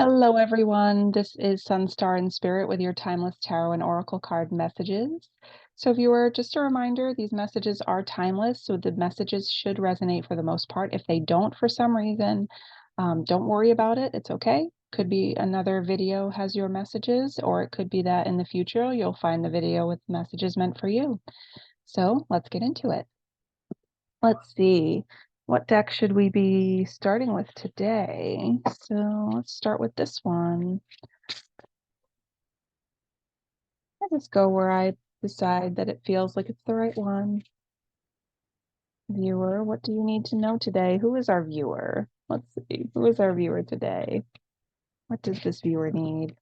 Hello, everyone. This is Sunstar and Spirit with your Timeless Tarot and Oracle card messages. So, viewer, just a reminder, these messages are timeless, so the messages should resonate for the most part. If they don't for some reason, don't worry about it. It's okay. Could be another video has your messages, or it could be that in the future you'll find the video with messages meant for you. So, let's get into it. Let's see. What deck should we be starting with today? So let's start with this one. I just go where I decide that it feels like it's the right one. Viewer, what do you need to know today? Who is our viewer? Let's see. Who is our viewer today? What does this viewer need?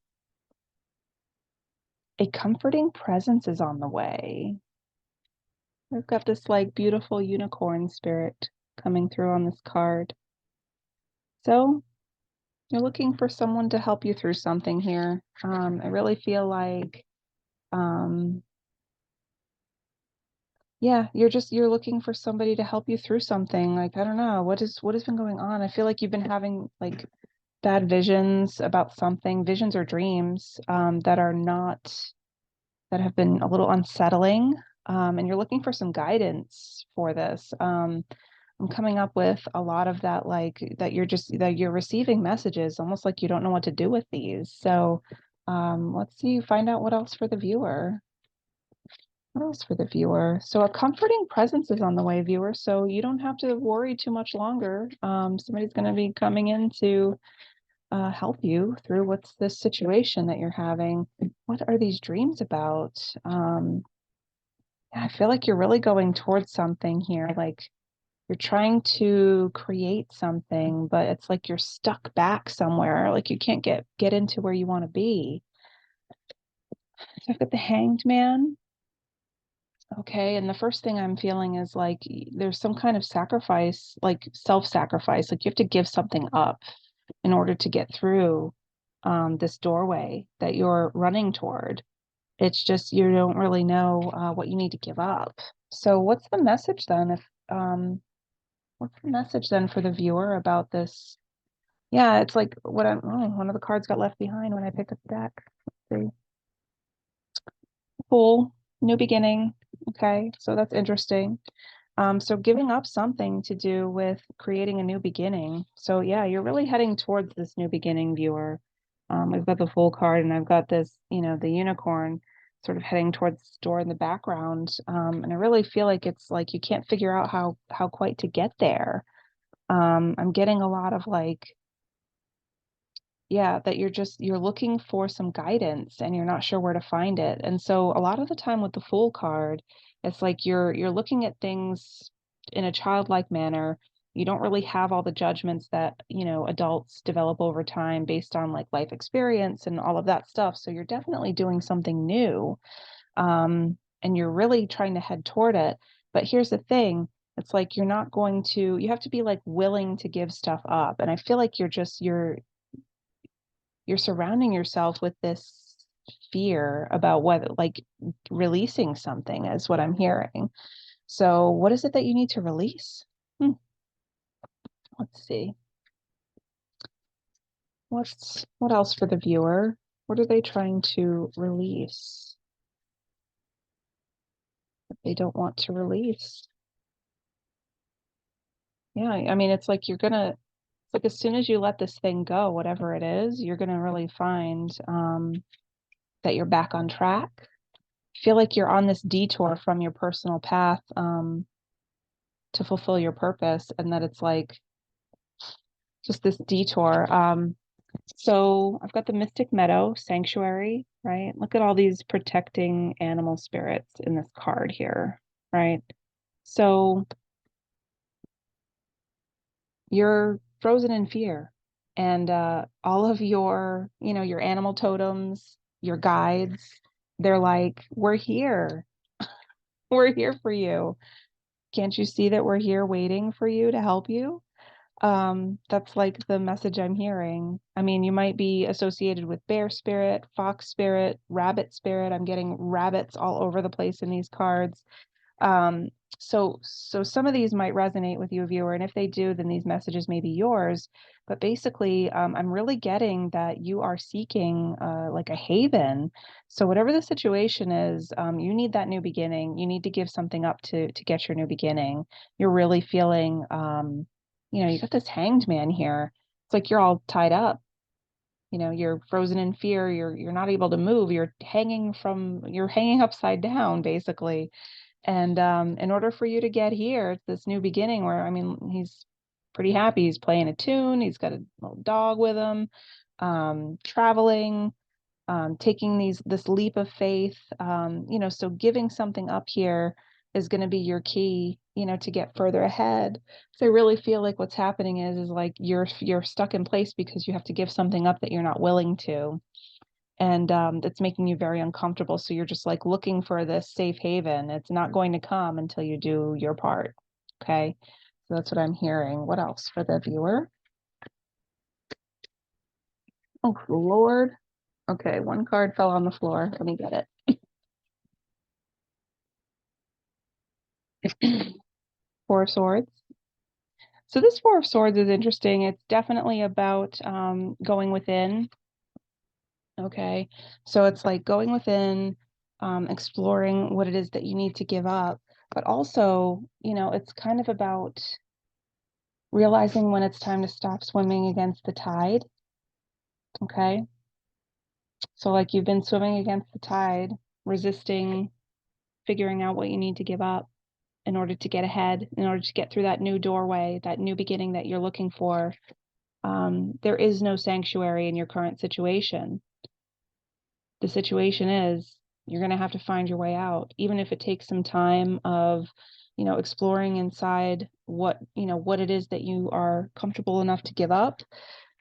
A comforting presence is on the way. We've got this like beautiful unicorn spirit coming through on this card. So you're looking for someone to help you through something here. I really feel like yeah, you're looking for somebody to help you through something. Like, I don't know, what has been going on? I feel like you've been having like bad visions about something, visions or dreams that are not that have been a little unsettling. And you're looking for some guidance for this. I'm coming up with a lot of that, like that you're receiving messages almost like you don't know what to do with these. So let's see, find out what else for the viewer. What else for the viewer? So a comforting presence is on the way, viewer. So you don't have to worry too much longer. Somebody's going to be coming in to help you through what's this situation that you're having. What are these dreams about? I feel like you're really going towards something here. Like you're trying to create something, but it's like you're stuck back somewhere. Like you can't get into where you want to be. So I've got the Hanged Man. Okay, and the first thing I'm feeling is like there's some kind of sacrifice, like self-sacrifice, like you have to give something up in order to get through this doorway that you're running toward. It's just you don't really know what you need to give up. So what's the message then? If what's the message then for the viewer about this? Yeah, it's like one of the cards got left behind when I picked up the deck. Let's see. Cool, new beginning. Okay, so that's interesting. So giving up something to do with creating a new beginning. So yeah, you're really heading towards this new beginning, viewer. I've got the Fool card and I've got this, the unicorn sort of heading towards this door in the background. And I really feel like it's like you can't figure out how quite to get there. I'm getting a lot of like, yeah, that you're looking for some guidance and you're not sure where to find it. And so a lot of the time with the Fool card, it's like you're looking at things in a childlike manner. You don't really have all the judgments that, adults develop over time based on like life experience and all of that stuff. So you're definitely doing something new. And you're really trying to head toward it. But here's the thing. It's like you have to be like willing to give stuff up. And I feel like you're surrounding yourself with this fear about whether like releasing something is what I'm hearing. So what is it that you need to release? Let's see. What else for the viewer? What are they trying to release that they don't want to release? Yeah, I mean, it's like as soon as you let this thing go, whatever it is, you're gonna really find that you're back on track. Feel like you're on this detour from your personal path to fulfill your purpose, and that it's like just this detour. So I've got the Mystic Meadow Sanctuary, right? Look at all these protecting animal spirits in this card here, right? So you're frozen in fear, and all of your animal totems, your guides, they're like, we're here. We're here for you. Can't you see that we're here waiting for you to help you? That's like the message I'm hearing. I mean, you might be associated with bear spirit, fox spirit, rabbit spirit. I'm getting rabbits all over the place in these cards. um so some of these might resonate with you, viewer, and if they do, then these messages may be yours. But basically, I'm really getting that you are seeking like a haven. So whatever the situation is, you need that new beginning. You need to give something up to get your new beginning. You're really feeling, you got this hanged man here. It's like you're all tied up. You're frozen in fear. You're not able to move. You're hanging upside down, basically. And in order for you to get here, it's this new beginning where, I mean, he's pretty happy. He's playing a tune. He's got a little dog with him, traveling, taking this leap of faith. So giving something up here is going to be your key, to get further ahead. So I really feel like what's happening is like you're stuck in place because you have to give something up that you're not willing to, and it's making you very uncomfortable. So you're just like looking for this safe haven. It's not going to come until you do your part. Okay. So that's what I'm hearing. What else for the viewer? Oh, Lord. Okay. One card fell on the floor. Let me get it. Four of Swords. So this Four of Swords is interesting. It's definitely about going within. Okay. So it's like going within, exploring what it is that you need to give up. But also, it's kind of about realizing when it's time to stop swimming against the tide. Okay. So, like, you've been swimming against the tide, resisting, figuring out what you need to give up in order to get ahead, in order to get through that new doorway, that new beginning that you're looking for. There is no sanctuary in your current situation. The situation is you're going to have to find your way out, even if it takes some time of, exploring inside what it is that you are comfortable enough to give up.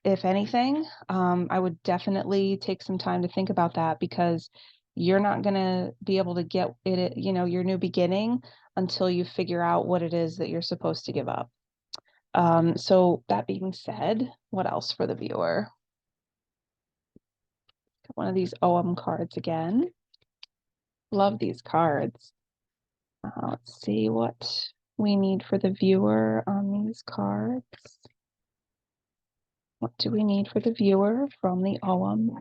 If anything, I would definitely take some time to think about that, because you're not going to be able to get your new beginning until you figure out what it is that you're supposed to give up. So that being said, what else for the viewer? One of these OM cards again. Love these cards. Let's see what we need for the viewer on these cards. What do we need for the viewer from the OM?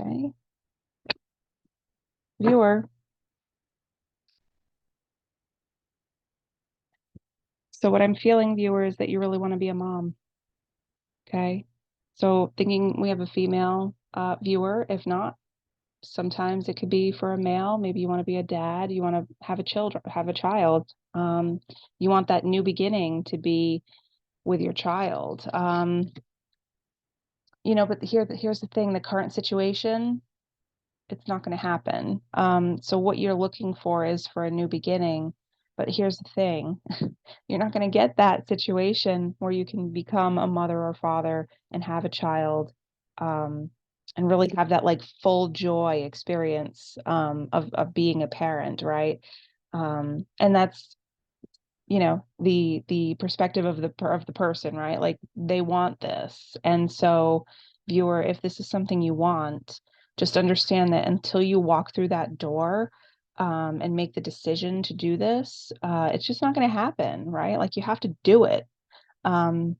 Okay. Viewer. So what I'm feeling, viewer, is that you really want to be a mom. Okay. So thinking we have a female viewer. If not, sometimes it could be for a male. Maybe you want to be a dad. You want to have a child. You want that new beginning to be with your child. But here's the thing: the current situation, it's not going to happen. So what you're looking for is for a new beginning. But here's the thing: you're not going to get that situation where you can become a mother or father and have a child, and really have that like full joy experience of being a parent, right? And that's the perspective of the person, right? Like they want this. And so, viewer, if this is something you want, just understand that until you walk through that door, and make the decision to do this, it's just not going to happen, right? Like you have to do it. um,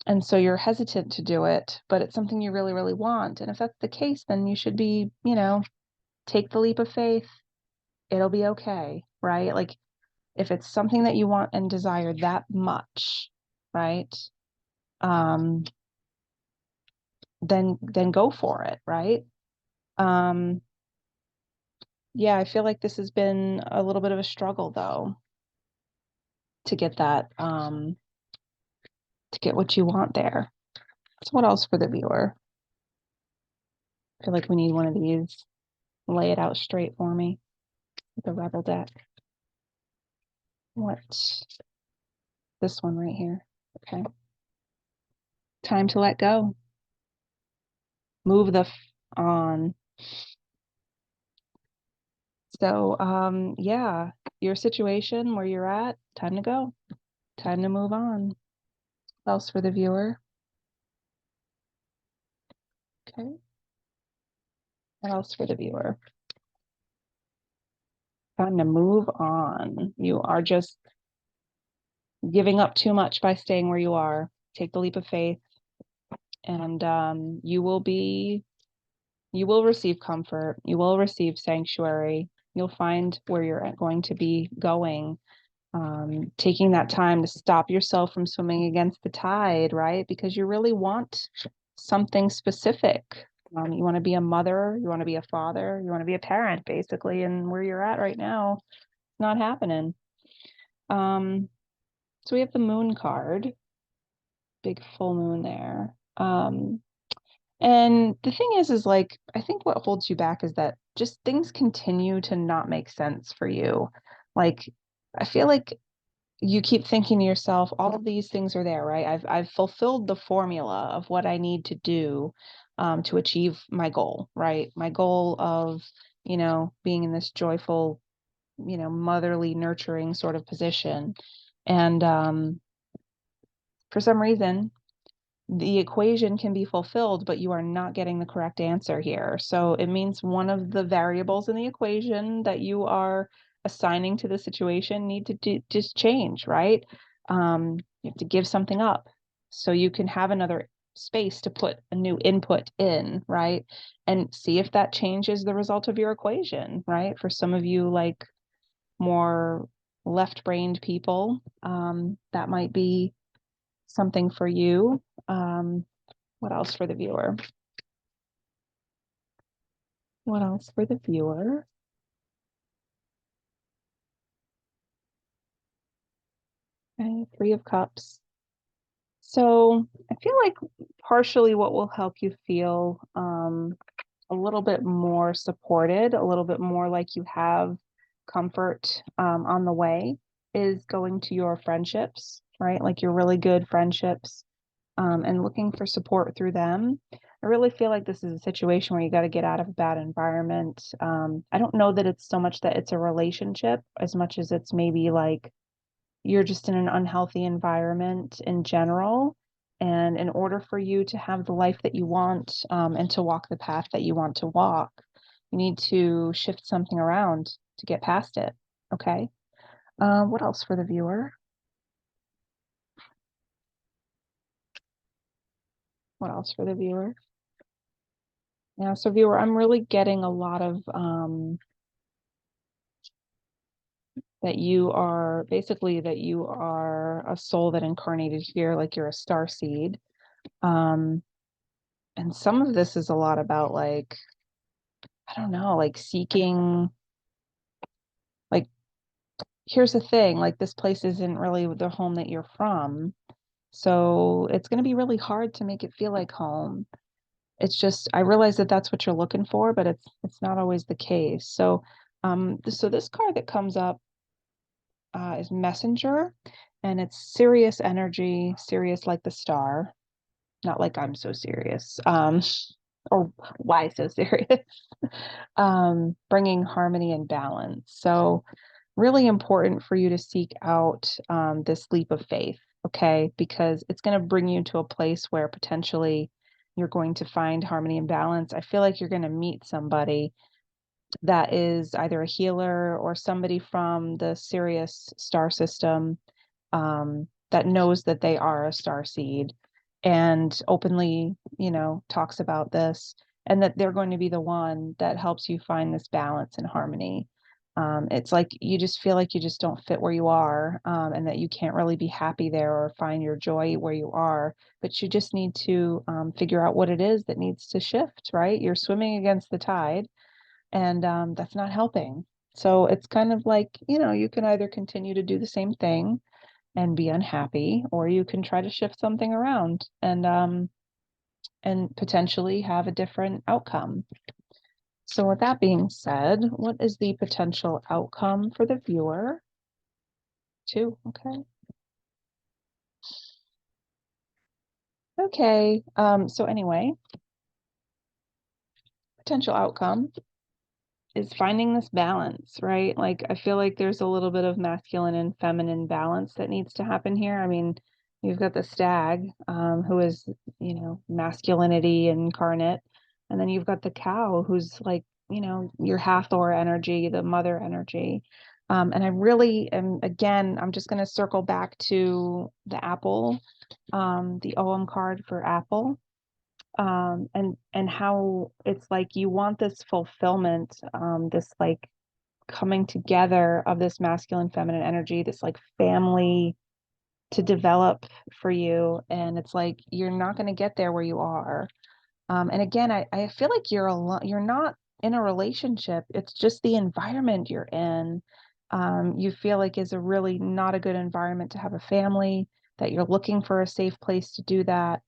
and so you're hesitant to do it, but it's something you really, really want. And if that's the case, then you should be, take the leap of faith. It'll be okay, right? Like if it's something that you want and desire that much, right? Um, then go for it, right? Um, yeah, I feel like this has been a little bit of a struggle though, to get that, to get what you want there. So what else for the viewer? I feel like we need one of these. Lay it out straight for me. The Rebel deck. What? This one right here. Okay. Time to let go. Move on. So, yeah, your situation where you're at, time to go. Time to move on. What else for the viewer? Okay. What else for the viewer? Time to move on. You are just giving up too much by staying where you are. Take the leap of faith, and you will receive comfort. You will receive sanctuary. You'll find where you're going to be going. Taking that time to stop yourself from swimming against the tide, right? Because you really want something specific. You want to be a mother, you want to be a father, you want to be a parent, basically. And where you're at right now, it's not happening. So we have the moon card, big full moon there. And the thing is like, I think what holds you back is that just things continue to not make sense for you. Like, I feel like you keep thinking to yourself, all of these things are there, right? I've fulfilled the formula of what I need to do to achieve my goal, right? My goal of, being in this joyful, motherly, nurturing sort of position. And for some reason, the equation can be fulfilled, but you are not getting the correct answer here. So it means one of the variables in the equation that you are assigning to the situation need to just change, right? You have to give something up so you can have another space to put a new input in, right? And see if that changes the result of your equation, right? For some of you, like more left-brained people, that might be something for you. What else for the viewer? What else for the viewer? Okay, Three of Cups. So I feel like partially what will help you feel a little bit more supported, a little bit more like you have comfort on the way is going to your friendships, right? Like your really good friendships, and looking for support through them. I really feel like this is a situation where you got to get out of a bad environment. I don't know that it's so much that it's a relationship as much as it's maybe like you're just in an unhealthy environment in general. And in order for you to have the life that you want, and to walk the path that you want to walk, you need to shift something around to get past it. Okay. What else for the viewer? What else for the viewer? Yeah, so viewer, I'm really getting a lot of that you are a soul that incarnated here, like you're a star seed. And some of this is a lot about like, I don't know, like seeking, like, here's the thing, like this place isn't really the home that you're from. So it's going to be really hard to make it feel like home. It's just, I realize that that's what you're looking for, but it's not always the case. So so this card that comes up is Messenger, and it's serious energy, serious like the star, not like I'm so serious, or why so serious, bringing harmony and balance. So really important for you to seek out this leap of faith, okay? Because it's going to bring you to a place where potentially you're going to find harmony and balance. I feel like you're going to meet somebody that is either a healer or somebody from the Sirius star system, that knows that they are a star seed and openly, talks about this, and that they're going to be the one that helps you find this balance and harmony. It's like you just feel like you just don't fit where you are, and that you can't really be happy there or find your joy where you are, but you just need to figure out what it is that needs to shift, right? You're swimming against the tide, and that's not helping. So it's kind of like, you can either continue to do the same thing and be unhappy, or you can try to shift something around and potentially have a different outcome. So with that being said, what is the potential outcome for the viewer? Two. Okay. Okay. So anyway, potential outcome is finding this balance, right? Like I feel like there's a little bit of masculine and feminine balance that needs to happen here. I mean, you've got the stag, who is, masculinity incarnate, and then you've got the cow, who's like, your Hathor energy, the mother energy. And I really am, again, I'm just going to circle back to the Apple, the OM card for Apple, and how it's like you want this fulfillment, this like coming together of this masculine feminine energy, this like family to develop for you. And it's like you're not going to get there where you are. And again, I feel like you're alone, you're not in a relationship. It's just the environment you're in. You feel like is a really not a good environment to have a family, that you're looking for a safe place to do that.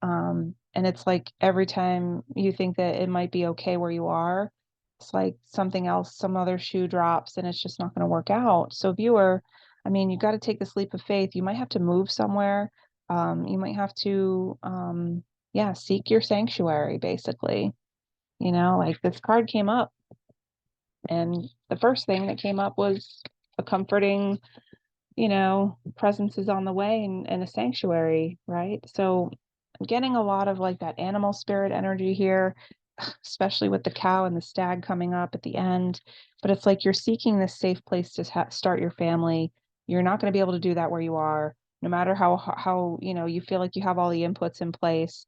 And it's like every time you think that it might be okay where you are, it's like something else, some other shoe drops and it's just not going to work out. So viewer, I mean, you got to take this leap of faith. You might have to move somewhere. You might have to, yeah, seek your sanctuary, basically. You know, like this card came up, and the first thing that came up was a comforting, presence is on the way, and a sanctuary, right? So I'm getting a lot of like that animal spirit energy here, especially with the cow and the stag coming up at the end. But it's like you're seeking this safe place to start your family. You're not going to be able to do that where you are, no matter how you feel like you have all the inputs in place.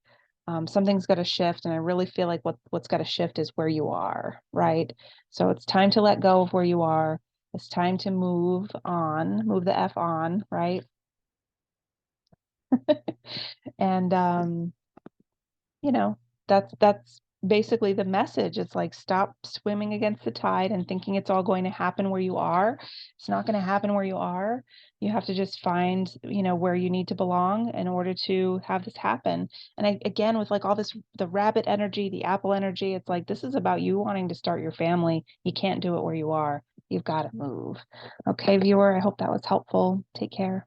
Something's got to shift, and I really feel like what's got to shift is where you are, right? So it's time to let go of where you are. It's time to move on, move the F on, right? And you know, that's basically the message. It's like stop swimming against the tide and thinking it's all going to happen where you are. It's not going to happen where you are. You have to just find, where you need to belong in order to have this happen. And again, with like all this, the rabbit energy, the apple energy, it's like this is about you wanting to start your family. You can't do it where you are. You've got to move. Okay, viewer, I hope that was helpful. Take care.